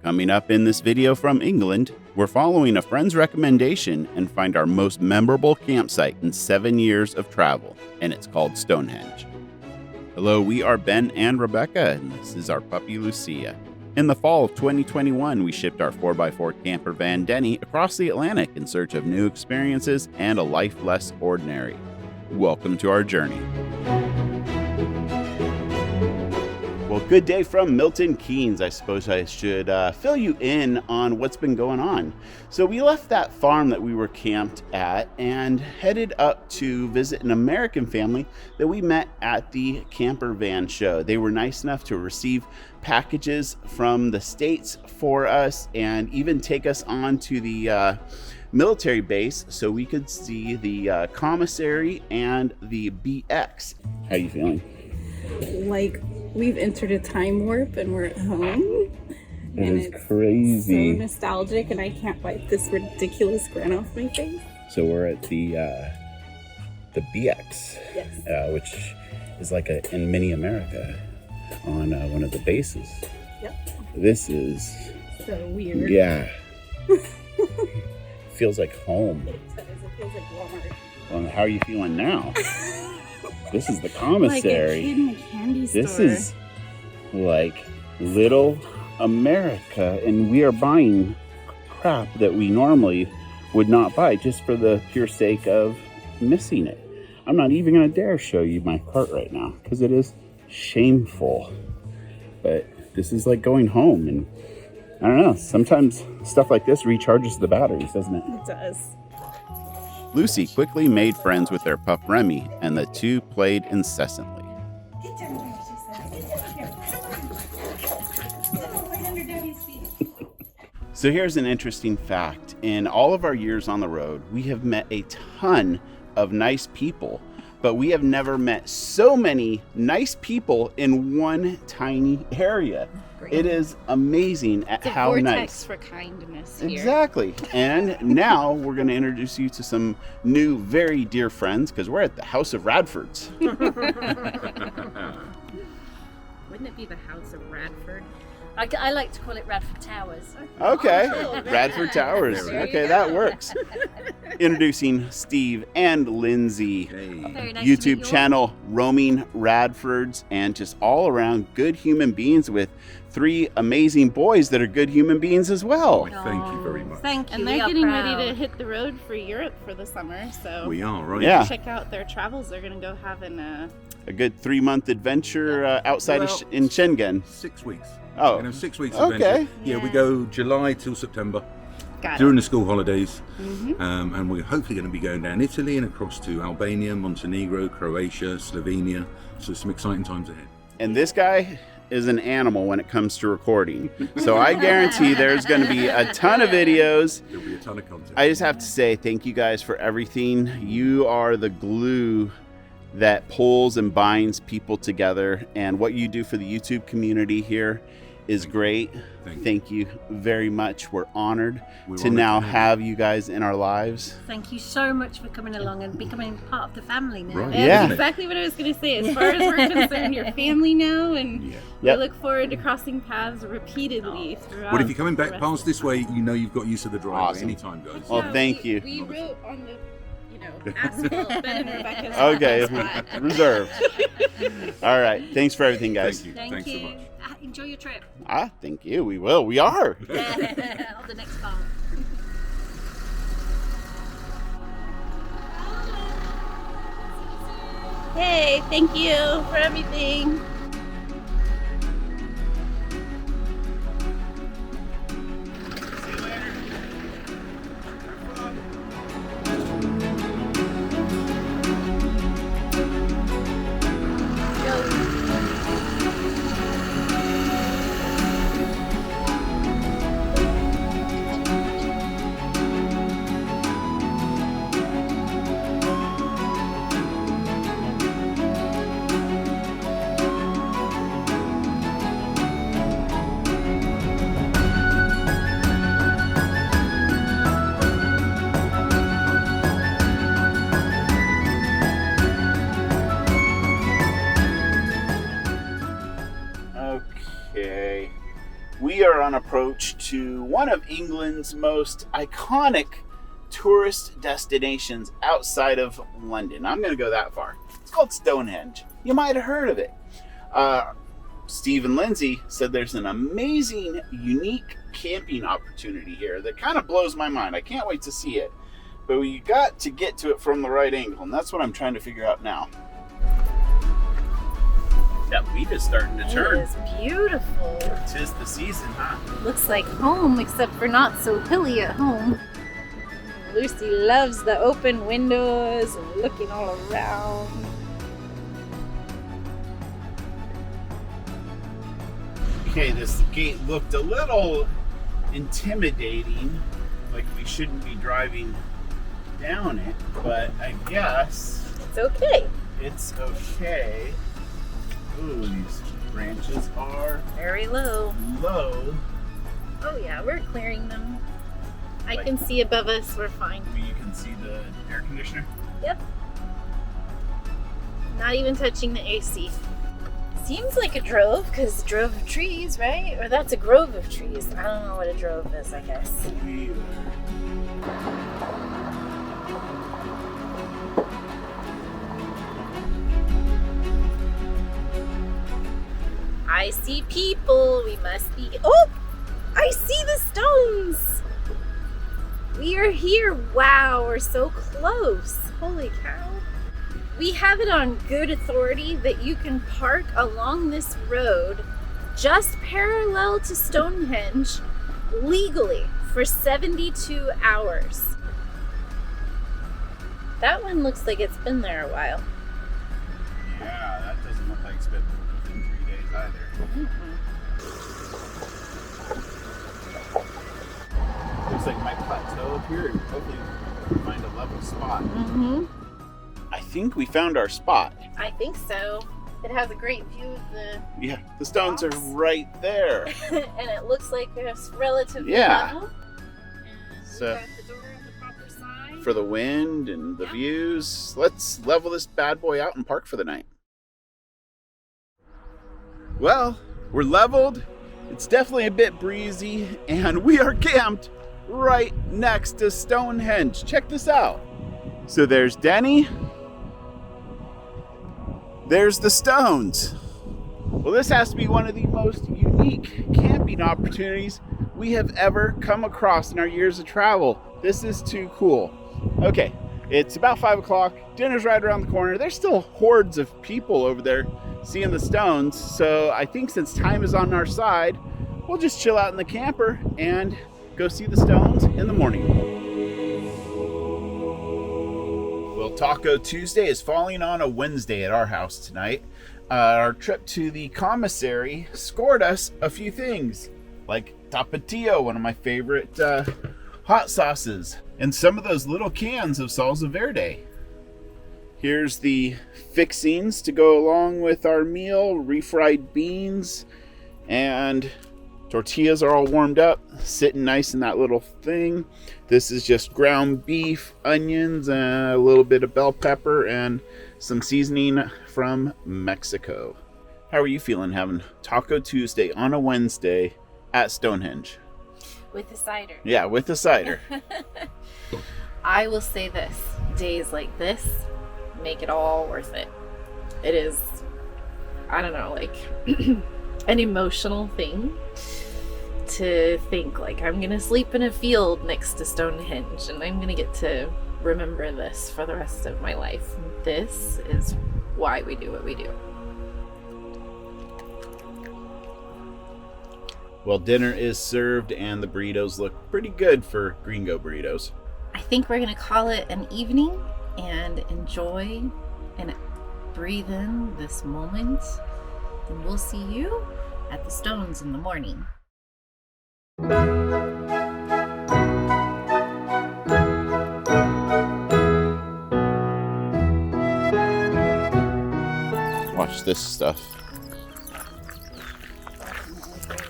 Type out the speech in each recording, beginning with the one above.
Coming up in this video from England, we're following a friend's recommendation and find our most memorable campsite in 7 years of travel, and it's called Stonehenge. Hello, we are Ben and Rebecca, and this is our puppy Lucia. In the fall of 2021, we shipped our 4x4 camper van Denny across the Atlantic in search of new experiences and a life less ordinary. Welcome to our journey. Well, good day from Milton Keynes. I suppose I should fill you in on what's been going on. So we left that farm that we were camped at and headed up to visit an American family that we met at the camper van show. They were nice enough to receive packages from the States for us and even take us on to the military base so we could see the commissary and the BX. How are you feeling? Like we've entered a time warp and we're at home. It's crazy. So nostalgic, and I can't wipe this ridiculous grin off my face. So we're at the BX, Yes. which is like in mini America on one of the bases. Yep. This is So weird. yeah. Feels like home. It does. It feels like Walmart. Well, how are you feeling now? This is the commissary. Like a kid in a candy store. This is like little America, and we are buying crap that we normally would not buy just for the pure sake of missing it. I'm not even going to dare show you my cart right now because it is shameful. But this is like going home, and I don't know, sometimes stuff like this recharges the batteries, doesn't it? It does. Lucy quickly made friends with their pup Remy, and the two played incessantly. Get down here, she says. Get down here. Come on. Right under Daddy's feet. So here's an interesting fact. In all of our years on the road, we have met a ton of nice people, but we have never met so many nice people in one tiny area. Great. It is amazing at It's a how vortex nice. for kindness here. Exactly. And now we're going to introduce you to some new, very dear friends because we're at the House of Radfords. Wouldn't it be the House of Radford? I like to call it Radford Towers. Okay, Oh. Radford Towers. There you Okay, go. that works. Introducing Steve and Lindsay. Very nice to meet YouTube you channel Roaming Radfords, and just all around good human beings with 3 amazing boys that are good human beings as well. Thank you very much. Thank you. And we they're are getting proud. ready to hit the road for Europe for the summer, so We are, right? Yeah. check out their travels. They're gonna go having a A good 3-month adventure outside Well, in Schengen. 6 weeks. Oh, 6 weeks okay. adventure. Yeah, we Yeah. go July till September got during the school holidays. Mm-hmm. And we're hopefully going to be going down Italy and across to Albania, Montenegro, Croatia, Slovenia. So some exciting times ahead. And this guy is an animal when it comes to recording. So I guarantee there's going to be a ton of videos. There'll be a ton of content. I just have to say thank you guys for everything. You are the glue that pulls and binds people together, and what you do for the YouTube community here is great. Thank you very much. We're honored We're to honored now to have have you guys in our lives. Thank you so much for coming along and becoming part of the family now. Right. Yeah. That's exactly what I was going to say. As far as we're concerned, your family now, and Yeah. Yep. we look forward to crossing paths repeatedly throughout. But if you're coming the back rest past of this the way, time. you know you've got use of the driveway Awesome. anytime, guys. Well, Yeah, thank you. We wrote on the, asphalt Ben and Rebecca's Okay, spot. reserved. All right, thanks for everything, guys. Thank you. Thank Thanks you. so much. Enjoy your trip. Thank you. We will. We are. On the next farm. Hey, thank you for everything. southbound approach to one of England's most iconic tourist destinations outside of London. I'm going to go that far. It's called Stonehenge. You might have heard of it. Steve and Lindsay said there's an amazing, unique camping opportunity here that kind of blows my mind. I can't wait to see it. But you got to get to it from the right angle, and that's what I'm trying to figure out now. That wheat is starting to turn. It is beautiful. 'Tis the season, huh? Looks like home, except for not so hilly at home. Lucy loves the open windows and looking all around. Okay, this gate looked a little intimidating, like we shouldn't be driving down it, but I guess It's okay. it's okay. Ooh, these branches are Very low. low. Oh yeah, we're clearing them. I Like- can see above us, we're fine. You can see the air conditioner. Yep. Not even touching the AC. Seems like a drove, because drove of trees, right? Or that's a grove of trees. I don't know what a drove is, I guess. I see people. We must be. Oh! I see the stones! We are here. Wow, we're so close. Holy cow. We have it on good authority that you can park along this road just parallel to Stonehenge legally for 72 hours. That one looks like it's been there a while. Yeah, that doesn't look like it's been within 3 days either. Looks like my plateau up here and hopefully find a level spot. I think we found our spot. I think so. It has a great view of the Yeah, the stones are Rocks. right there. and it looks like it's relatively Yeah. level. And So- we got the door on the proper side. For the wind and the Yeah. views, let's level this bad boy out and park for the night. Well, we're leveled. It's definitely a bit breezy, and we are camped right next to Stonehenge. Check this out. So there's Denny. There's the stones. Well, this has to be one of the most unique camping opportunities we have ever come across in our years of travel. This is too cool. Okay, it's about 5 o'clock. Dinner's right around the corner. There's still hordes of people over there seeing the stones. So I think since time is on our side, we'll just chill out in the camper and go see the stones in the morning. Well, Taco Tuesday is falling on a Wednesday at our house tonight. Our trip to the commissary scored us a few things, like Tapatio, one of my favorite hot sauces, and some of those little cans of salsa verde. Here's the fixings to go along with our meal: refried beans, and tortillas are all warmed up, sitting nice in that little thing. This is just ground beef, onions, a little bit of bell pepper, and some seasoning from Mexico. How are you feeling having Taco Tuesday on a Wednesday at Stonehenge? With the cider. Yeah, with the cider. I will say this. Days like this make it all worth it. It is, I don't know, like an emotional thing to think like I'm gonna sleep in a field next to Stonehenge and I'm gonna get to remember this for the rest of my life. This is why we do what we do. Well, dinner is served and the burritos look pretty good for Gringo burritos. I think we're gonna call it an evening and enjoy and breathe in this moment, and we'll see you at the Stones in the morning. Watch this stuff.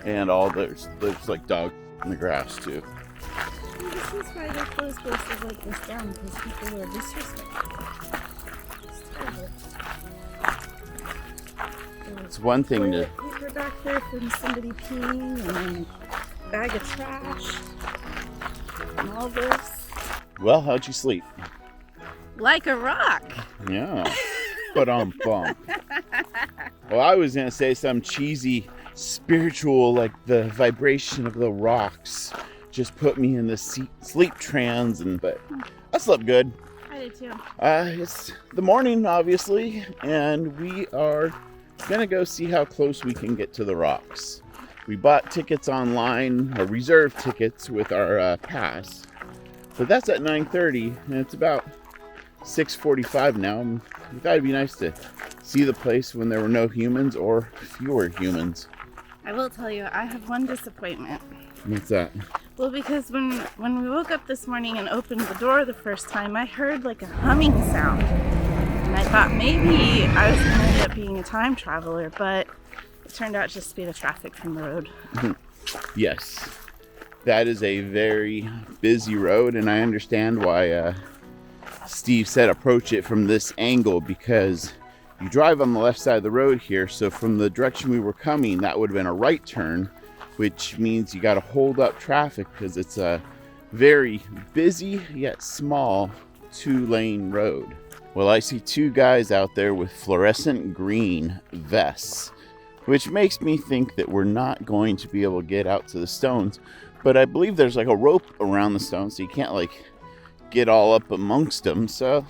And all there's like dogs in the grass too. This is why they close places like this down, because people are disrespectful. It's terrible. It's one thing to We're back there from somebody peeing, and then bag of trash, and all this. Well, how'd you sleep? Like a rock. Yeah. But on bump. Well, I was gonna say some cheesy spiritual, like the vibration of the rocks just put me in the sleep trance, but I slept good. I did too. It's the morning, obviously, and we are gonna go see how close we can get to the rocks. We bought tickets online, or reserved tickets with our pass, but that's at 9:30, and it's about 6:45 now. We thought it'd be nice to see the place when there were no humans or fewer humans. I will tell you, I have one disappointment. What's that? Well, because when we woke up this morning and opened the door the first time, I heard like a humming sound. And I thought maybe I was going to end up being a time traveler, but it turned out just to be the traffic from the road. Yes, that is a very busy road, and I understand why Steve said approach it from this angle, because you drive on the left side of the road here, so from the direction we were coming, that would have been a right turn, which means you got to hold up traffic because it's a very busy yet small 2-lane road. Well, I see 2 guys out there with fluorescent green vests, which makes me think that we're not going to be able to get out to the stones, but I believe there's like a rope around the stones, so you can't like get all up amongst them. So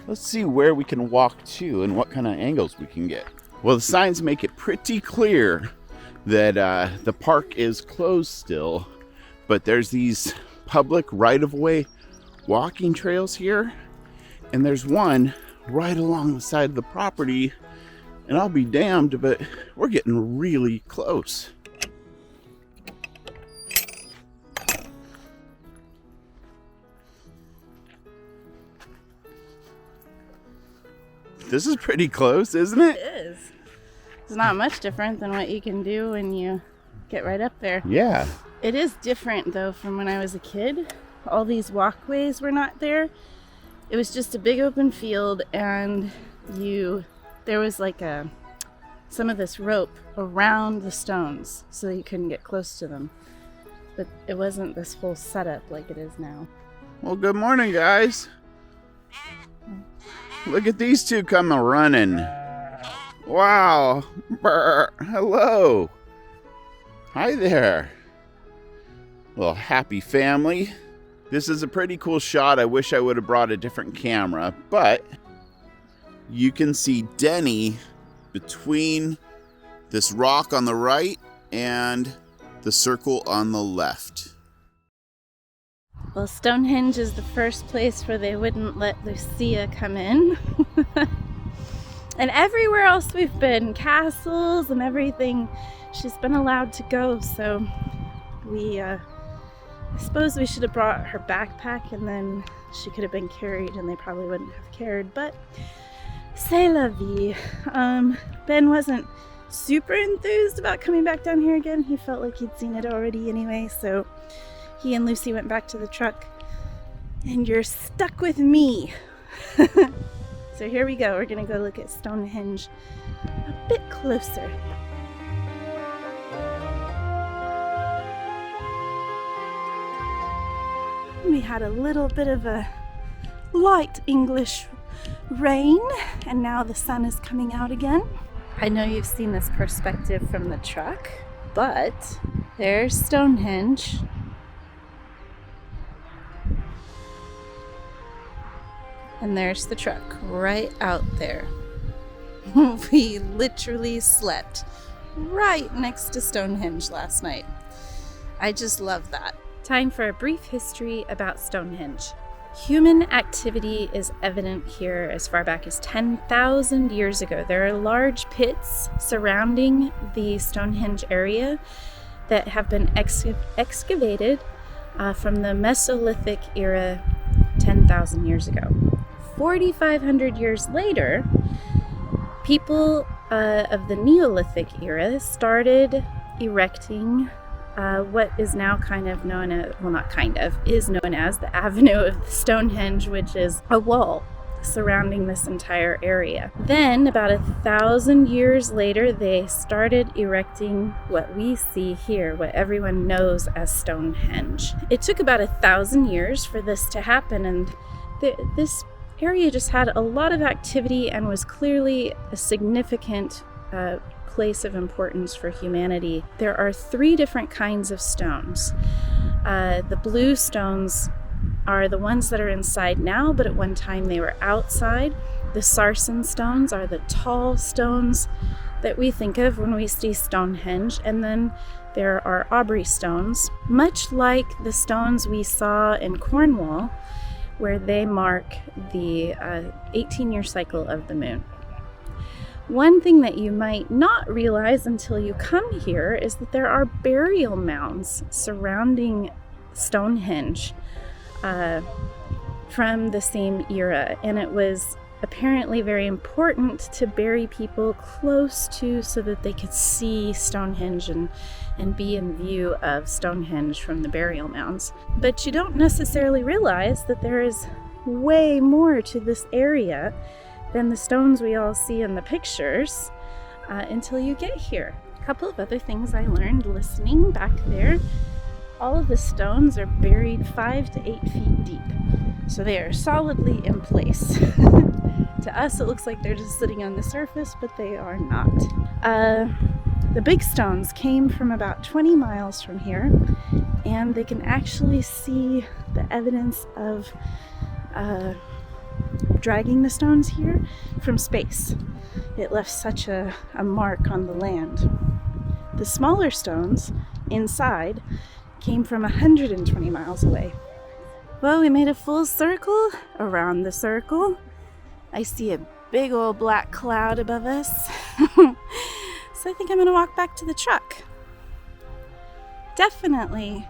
let's see where we can walk to and what kind of angles we can get. Well, the signs make it pretty clear that the park is closed still, but there's these public right-of-way walking trails here, and there's one right along the side of the property, and I'll be damned, but we're getting really close. This is pretty close, isn't it? It is. It's not much different than what you can do when you get right up there. Yeah. It is different though from when I was a kid. All these walkways were not there. It was just a big open field, and there was like some of this rope around the stones so that you couldn't get close to them. But it wasn't this whole setup like it is now. Well, good morning, guys. Look at these 2 coming running. Wow. Brr. Hello. Hi there. Little happy family. This is a pretty cool shot. I wish I would have brought a different camera, but you can see Denny between this rock on the right and the circle on the left. Well, Stonehenge is the first place where they wouldn't let Lucia come in. And everywhere else we've been, castles and everything, she's been allowed to go. So I suppose we should have brought her backpack, and then she could have been carried and they probably wouldn't have cared. But c'est la vie. Ben wasn't super enthused about coming back down here again. He felt like he'd seen it already anyway, so he and Lucy went back to the truck, and you're stuck with me. So here we go. We're gonna go look at Stonehenge a bit closer. We had a little bit of a light English rain, and now the sun is coming out again. I know you've seen this perspective from the truck, but there's Stonehenge. And there's the truck right out there. We literally slept right next to Stonehenge last night. I just love that. Time for a brief history about Stonehenge. Human activity is evident here as far back as 10,000 years ago. There are large pits surrounding the Stonehenge area that have been excavated from the Mesolithic era 10,000 years ago. 4,500 years later, people of the Neolithic era started erecting what is now kind of known as, well, not kind of, is known as the Avenue of Stonehenge, which is a wall surrounding this entire area. Then, about 1,000 years later, they started erecting what we see here, what everyone knows as Stonehenge. It took about 1,000 years for this to happen, and this area just had a lot of activity and was clearly a significant place of importance for humanity. There are 3 different kinds of stones. The blue stones are the ones that are inside now, but at one time they were outside. The sarsen stones are the tall stones that we think of when we see Stonehenge. And then there are Aubrey stones, much like the stones we saw in Cornwall, where they mark the 18-year cycle of the moon. One thing that you might not realize until you come here is that there are burial mounds surrounding Stonehenge from the same era, and it was apparently very important to bury people close to so that they could see Stonehenge and be in view of Stonehenge from the burial mounds. But you don't necessarily realize that there is way more to this area than the stones we all see in the pictures until you get here. A couple of other things I learned listening back there. All of the stones are buried 5 to 8 feet deep, so they are solidly in place. To us, it looks like they're just sitting on the surface, but they are not. The big stones came from about 20 miles from here, and they can actually see the evidence of dragging the stones here from space. It left such a mark on the land. The smaller stones inside came from 120 miles away. Well, we made a full circle around the circle. I see a big old black cloud above us. So I think I'm gonna walk back to the truck. Definitely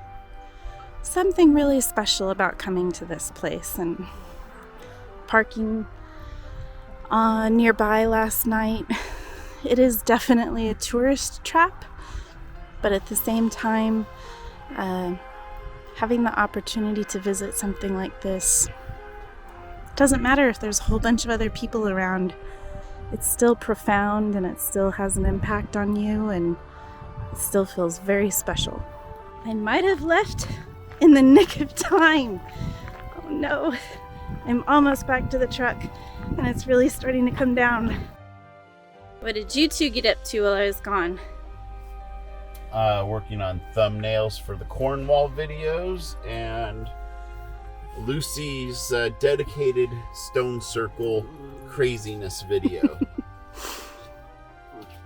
something really special about coming to this place and parking nearby last night. It is definitely a tourist trap, but at the same time, having the opportunity to visit something like this, doesn't matter if there's a whole bunch of other people around. It's still profound, and it still has an impact on you, and it still feels very special. I might have left in the nick of time. Oh no, I'm almost back to the truck, and it's really starting to come down. What did you two get up to while I was gone? Working on thumbnails for the Cornwall videos and Lucy's dedicated stone circle craziness video.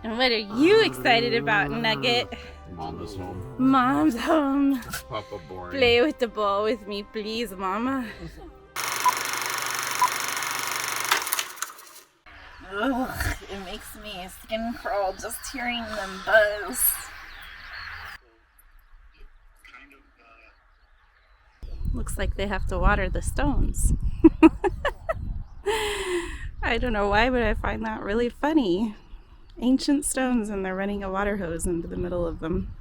And what are you excited about, Nugget? Mama's home. Mom's home. Papa boring. Play with the ball with me, please, Mama. Ugh, it makes me skin crawl just hearing them buzz. Looks like they have to water the stones. I don't know why, but I find that really funny. Ancient stones, and they're running a water hose into the middle of them.